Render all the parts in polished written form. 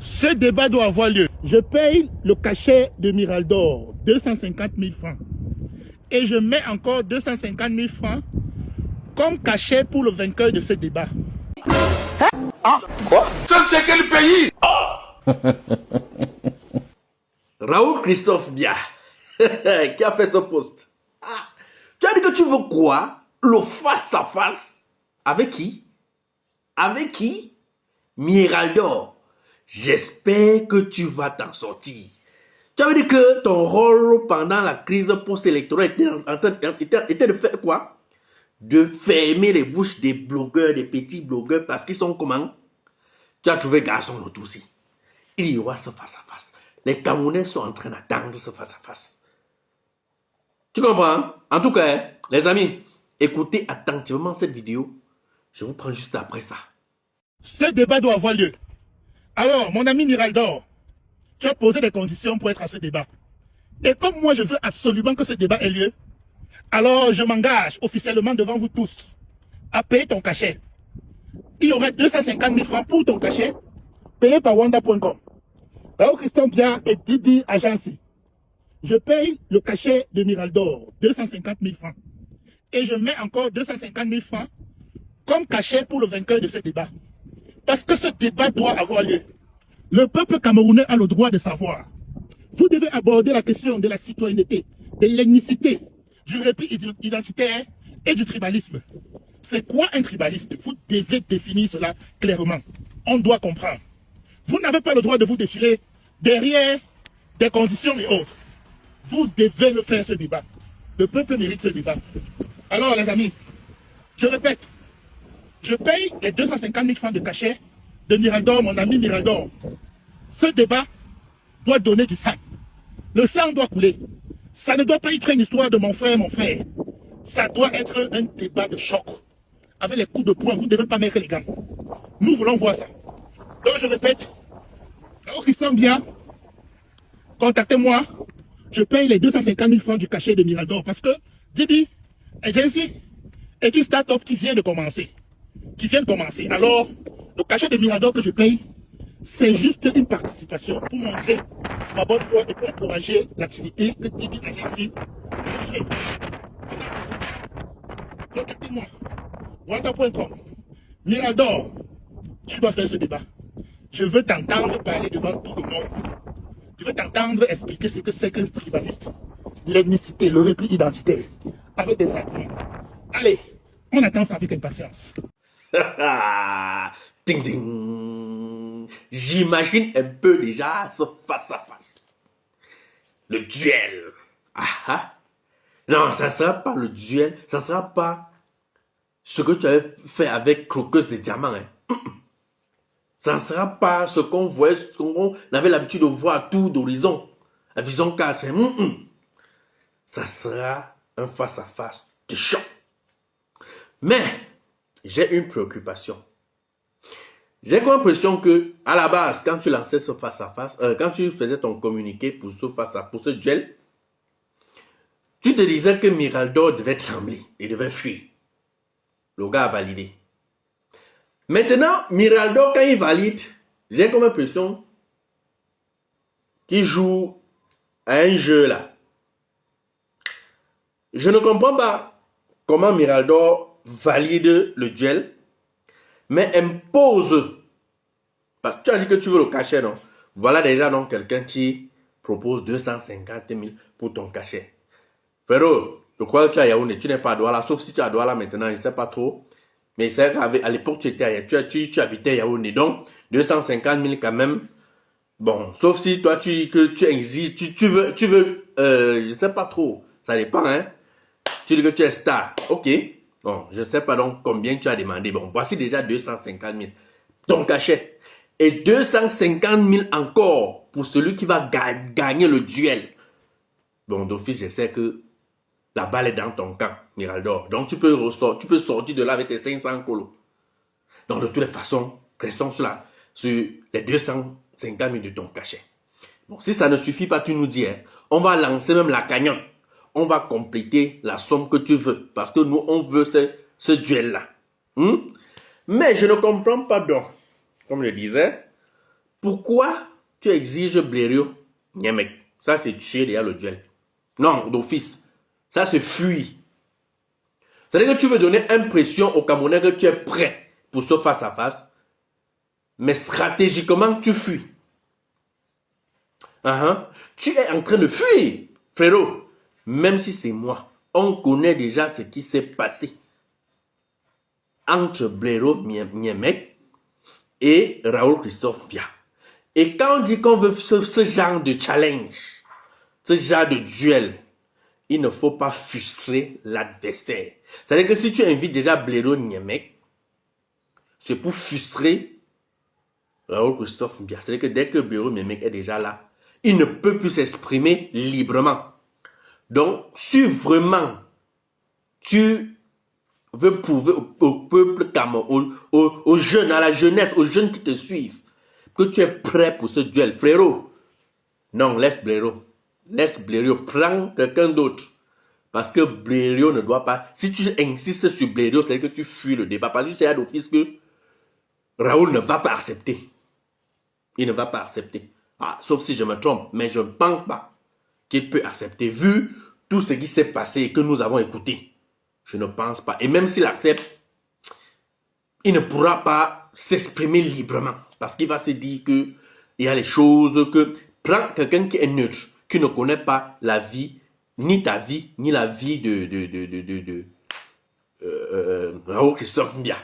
Ce débat doit avoir lieu. Je paye le cachet de Miraldor, 250 000 francs. Et je mets encore 250 000 francs comme cachet pour le vainqueur de ce débat. Ah, quoi? Ça, c'est quel pays? Raoul Christophe Bia, qui a fait ce post. Ah, tu as dit que tu veux quoi? Le face-à-face? Avec qui? Avec qui? Miraldor. J'espère que tu vas t'en sortir. Tu avais dit que ton rôle pendant la crise post-électorale était de faire quoi? De fermer les bouches des blogueurs, des petits blogueurs, parce qu'ils sont comment? Tu as trouvé garçon l'autre aussi. Il y aura ce face-à-face. Les Camerounais sont en train d'attendre ce face-à-face. Tu comprends? En tout cas, les amis, écoutez attentivement cette vidéo. Je vous prends juste après ça. Ce débat doit avoir lieu. Alors, mon ami Miraldor, tu as posé des conditions pour être à ce débat. Et comme moi, je veux absolument que ce débat ait lieu, alors je m'engage officiellement devant vous tous à payer ton cachet. Il y aurait 250 000 francs pour ton cachet, payé par Wanda.com. Alors, Christian Bia et Dibi Agency. Je paye le cachet de Miraldor, 250 000 francs. Et je mets encore 250 000 francs comme cachet pour le vainqueur de ce débat. Parce que ce débat doit avoir lieu. Le peuple camerounais a le droit de savoir. Vous devez aborder la question de la citoyenneté, de l'ethnicité, du repli identitaire et du tribalisme. C'est quoi un tribaliste? Vous devez définir cela clairement. On doit comprendre. Vous n'avez pas le droit de vous défiler derrière des conditions et autres. Vous devez le faire, ce débat. Le peuple mérite ce débat. Alors, les amis, je répète, je paye les 250 000 francs de cachet de Miraldor, mon ami Miraldor. Ce débat doit donner du sang. Le sang doit couler. Ça ne doit pas être une histoire de mon frère. Ça doit être un débat de choc. Avec les coups de poing, vous ne devez pas mettre les gants. Nous voulons voir ça. Donc je répète, au Christian Bia, contactez-moi. Je paye les 250 000 francs du cachet de Miraldor parce que Dibi Agency est une start-up qui vient de commencer. Alors, le cachet de Miraldor que je paye, c'est juste une participation pour montrer ma bonne foi et pour encourager l'activité que Dibi Agency fait. Contactez-moi. Wanda.com. Miraldor, tu dois faire ce débat. Je veux t'entendre parler devant tout le monde. Je veux t'entendre expliquer ce que c'est qu'un tribaliste. L'ethnicité, le repli identitaire. Avec des arguments. Allez, on attend ça avec impatience. Ding ding. J'imagine un peu déjà ce face-à-face. Le duel. Ah ah. Non, ça ne sera pas le duel. Ça ne sera pas ce que tu avais fait avec Croqueuse de Diamants. Hein. Ça ne sera pas ce qu'on voyait, ce qu'on avait l'habitude de voir à tout d'horizon. La vision 4. Ça sera un face-à-face de choc. Mais, j'ai une préoccupation. J'ai l'impression que, à la base, quand tu lançais ce face-à-face, quand tu faisais ton communiqué pour ce face-à-face, pour ce duel, tu te disais que Miraldor devait trembler, il devait fuir. Le gars a validé. Maintenant, Miraldor, quand il valide, j'ai comme l'impression qu'il joue à un jeu là. Je ne comprends pas comment Miraldor valide le duel, mais impose. Parce que tu as dit que tu veux le cachet, non? Voilà déjà donc quelqu'un qui propose 250 000 pour ton cachet. Frérot, je crois que tu es à Yaoundé, tu n'es pas à Douala, sauf si tu es à Douala maintenant, je ne sais pas trop. Mais c'est qu'à l'époque, tu étais à tu habitais à Yaoundé, donc 250 000 quand même. Bon, sauf si toi, tu exiges, tu veux, je ne sais pas trop, ça dépend, hein. Tu dis que tu es star, ok. Bon, je ne sais pas donc combien tu as demandé. Bon, voici déjà 250 000. Ton cachet. Et 250 000 encore pour celui qui va gagner le duel. Bon, d'office, je sais que la balle est dans ton camp, Miraldor. Donc, tu peux sortir de là avec tes 500 colos. Donc, de toutes les façons, restons sur les 250 000 de ton cachet. Bon, si ça ne suffit pas, tu nous dis, hein, on va lancer même la cagnotte. On va compléter la somme que tu veux. Parce que nous, on veut ce duel-là. Mais je ne comprends pas donc, comme je disais, Pourquoi tu exiges Blériot Niemek? Ça, c'est tuer déjà le duel. Non, d'office. Ça, c'est fuir. C'est-à-dire que tu veux donner impression aux Camerounais que tu es prêt pour ce face-à-face, mais stratégiquement, tu fuis. Tu es en train de fuir, frérot. Même si c'est moi, on connaît déjà ce qui s'est passé entre Blériot Niemek et Raoul Christophe Biya. Et quand on dit qu'on veut ce genre de challenge, ce genre de duel, il ne faut pas frustrer l'adversaire. C'est-à-dire que si tu invites déjà Blériot Niemek, c'est pour frustrer Raoul Christophe Biya. C'est-à-dire que dès que Blériot Niemek est déjà là, il ne peut plus s'exprimer librement. Donc, si vraiment tu veux prouver au peuple camerounais, aux jeunes, à la jeunesse, aux jeunes qui te suivent, que tu es prêt pour ce duel, frérot, non, laisse Blériot. Laisse Blériot, prends quelqu'un d'autre. Parce que Blériot ne doit pas... Si tu insistes sur Blériot, c'est que tu fuis le débat. Parce que c'est d'office que Raoul ne va pas accepter. Il ne va pas accepter. Ah, sauf si je me trompe, mais je ne pense pas qu'il peut accepter. Vu tout ce qui s'est passé et que nous avons écouté, je ne pense pas. Et même s'il accepte, il ne pourra pas s'exprimer librement. Parce qu'il va se dire qu'il y a les choses que... Prends quelqu'un qui est neutre, qui ne connaît pas la vie, ni ta vie, ni la vie de Raoul Christophe Biya.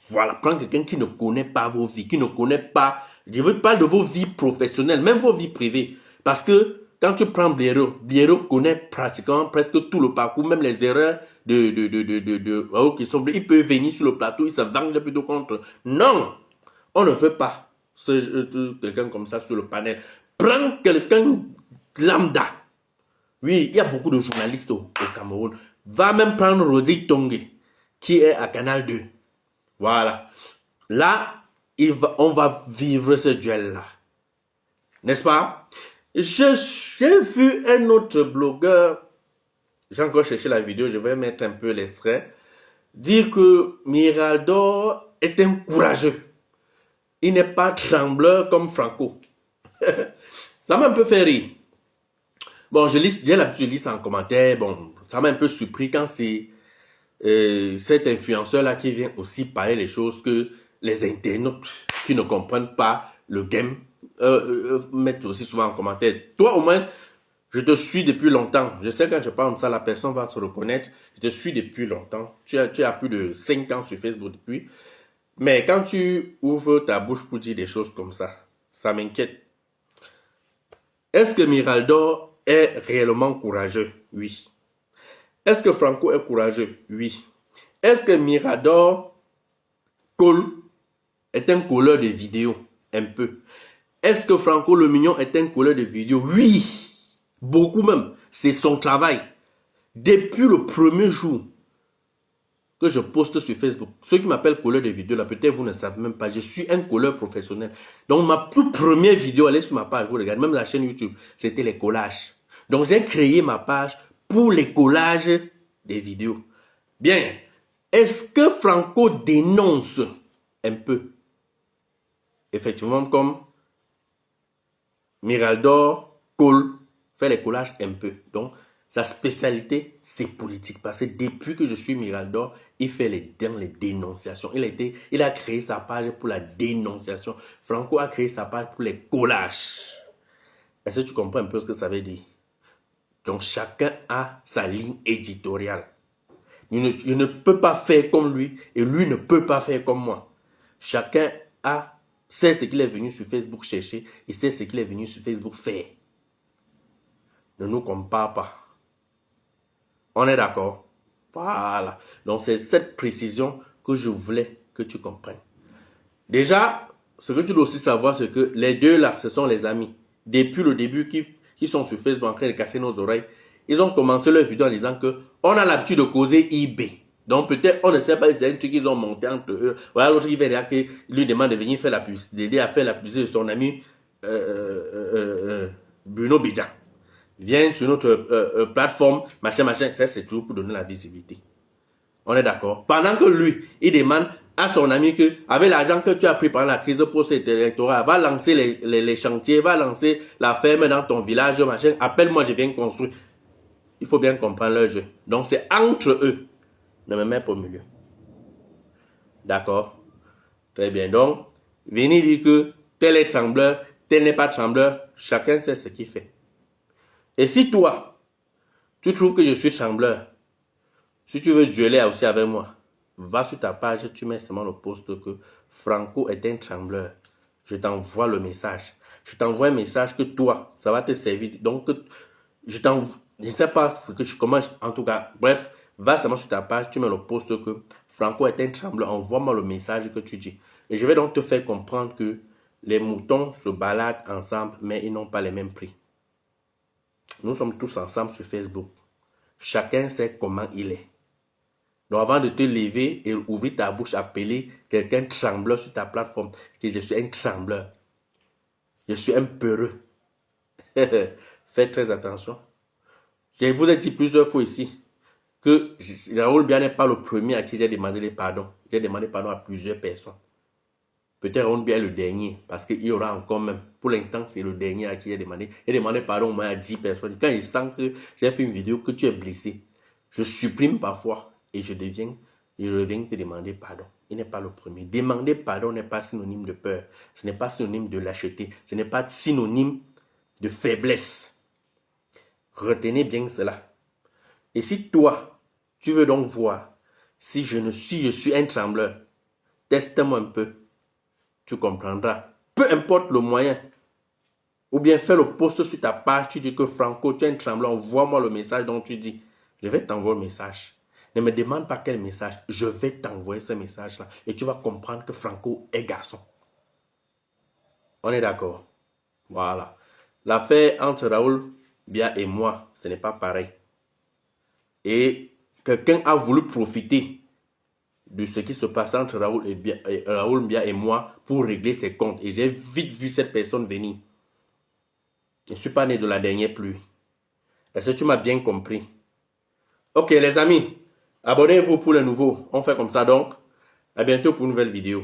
Voilà, prends quelqu'un qui ne connaît pas vos vies, qui ne connaît pas... Je veux pas de vos vies professionnelles, même vos vies privées. Parce que quand tu prends Blériot connaît pratiquement presque tout le parcours, même les erreurs de Raoul Christophe Biya. Il peut venir sur le plateau, il se venge plutôt contre. Non, on ne veut pas quelqu'un comme ça sur le panel. Prends quelqu'un lambda. Oui, il y a beaucoup de journalistes au Cameroun. Va même prendre Rodi Tongue, qui est à Canal 2. Voilà. Là, on va vivre ce duel-là. N'est-ce pas? J'ai vu un autre blogueur, j'ai encore cherché la vidéo, je vais mettre un peu l'extrait, dire que Miraldo est un courageux. Il n'est pas trembleur comme Franco. Ça m'a un peu fait rire. Bon, j'ai l'habitude de lire ça en commentaire. Bon, ça m'a un peu surpris quand c'est cet influenceur-là qui vient aussi parler les choses que les internautes qui ne comprennent pas le game mettent aussi souvent en commentaire. Toi, au moins, je te suis depuis longtemps. Je sais que quand je parle de ça, la personne va se reconnaître. Je te suis depuis longtemps. Tu as plus de 5 ans sur Facebook depuis. Mais quand tu ouvres ta bouche pour dire des choses comme ça m'inquiète. Est-ce que Miraldo est réellement courageux? Oui. Est-ce que Franco est courageux? Oui. Est-ce que Mirador est un colleur de vidéos? Un peu. Est-ce que Franco le Mignon est un colleur de vidéos? Oui. Beaucoup même. C'est son travail. Depuis le premier jour que je poste sur Facebook, ceux qui m'appellent colleur de vidéos, là, peut-être vous ne savez même pas, je suis un colleur professionnel. Donc ma toute première vidéo, allez sur ma page, vous regardez, même la chaîne YouTube, c'était les collages. Donc j'ai créé ma page pour les collages des vidéos. Bien, est-ce que Franco dénonce un peu? Effectivement, comme Miraldo fait les collages un peu. Donc, sa spécialité, c'est politique. Parce que depuis que je suis Miraldo, il fait les dénonciations. Il a créé sa page pour la dénonciation. Franco a créé sa page pour les collages. Est-ce que tu comprends un peu ce que ça veut dire? Donc, chacun a sa ligne éditoriale. Je ne peux pas faire comme lui et lui ne peut pas faire comme moi. Chacun sait ce qu'il est venu sur Facebook chercher et sait ce qu'il est venu sur Facebook faire. Ne nous compare pas. On est d'accord? Voilà. Donc, c'est cette précision que je voulais que tu comprennes. Déjà, ce que tu dois aussi savoir, c'est que les deux là, ce sont les amis. Depuis le début, qui sont sur Facebook en train de casser nos oreilles, ils ont commencé leur vidéo en disant que on a l'habitude de causer eBay. Donc, peut-être, on ne sait pas si c'est un truc qu'ils ont monté entre eux. Voilà, l'autre qui vient qui lui demande de venir faire la publicité, d'aider à faire la publicité de son ami Bruno Bidjan. Viens sur notre plateforme, machin, ça c'est toujours pour donner la visibilité. On est d'accord? Pendant que lui, il demande à son ami que, avec l'argent que tu as pris pendant la crise post-électorale, va lancer les chantiers, va lancer la ferme dans ton village, machin. Appelle-moi, je viens construire. Il faut bien comprendre leur jeu. Donc, c'est entre eux. Ne me mets pas au milieu. D'accord? Très bien. Donc, venez dire que tel est trembleur, tel n'est pas trembleur. Chacun sait ce qu'il fait. Et si toi, tu trouves que je suis trembleur, si tu veux dueler aussi avec moi, va sur ta page, tu mets seulement le post que Franco est un trembleur. Je t'envoie le message. Je t'envoie un message que toi, ça va te servir. Donc, je ne sais pas comment, en tout cas, bref, va seulement sur ta page, tu mets le post que Franco est un trembleur. Envoie-moi le message que tu dis. Et je vais donc te faire comprendre que les moutons se baladent ensemble, mais ils n'ont pas les mêmes prix. Nous sommes tous ensemble sur Facebook. Chacun sait comment il est. Donc avant de te lever et ouvrir ta bouche, appeler quelqu'un trembleur sur ta plateforme, que je suis un trembleur. Je suis un peureux. Faites très attention. Je vous ai dit plusieurs fois ici que Raoul Biya n'est pas le premier à qui j'ai demandé les pardons. J'ai demandé pardon à plusieurs personnes. Peut-être Raoul Biya est le dernier, parce qu'il y aura encore même. Pour l'instant, c'est le dernier à qui j'ai demandé. J'ai demandé pardon au moins à 10 personnes. Quand je sens que j'ai fait une vidéo, que tu es blessé, je supprime parfois. Et je reviens te demander pardon. Il n'est pas le premier. Demander pardon n'est pas synonyme de peur. Ce n'est pas synonyme de lâcheté. Ce n'est pas synonyme de faiblesse. Retenez bien cela. Et si toi, tu veux donc voir si je suis un trembleur, teste-moi un peu. Tu comprendras. Peu importe le moyen. Ou bien fais le post sur ta page. Tu dis que Franco, tu es un trembleur. Envoie-moi le message dont tu dis. Je vais t'envoyer le message. Ne me demande pas quel message. Je vais t'envoyer ce message-là. Et tu vas comprendre que Franco est garçon. On est d'accord? Voilà. L'affaire entre Raoul Biya et moi, ce n'est pas pareil. Et quelqu'un a voulu profiter de ce qui se passe entre Raoul Biya et moi pour régler ses comptes. Et j'ai vite vu cette personne venir. Je ne suis pas né de la dernière pluie. Est-ce que tu m'as bien compris? Ok les amis. Abonnez-vous pour les nouveaux. On fait comme ça donc. À bientôt pour une nouvelle vidéo.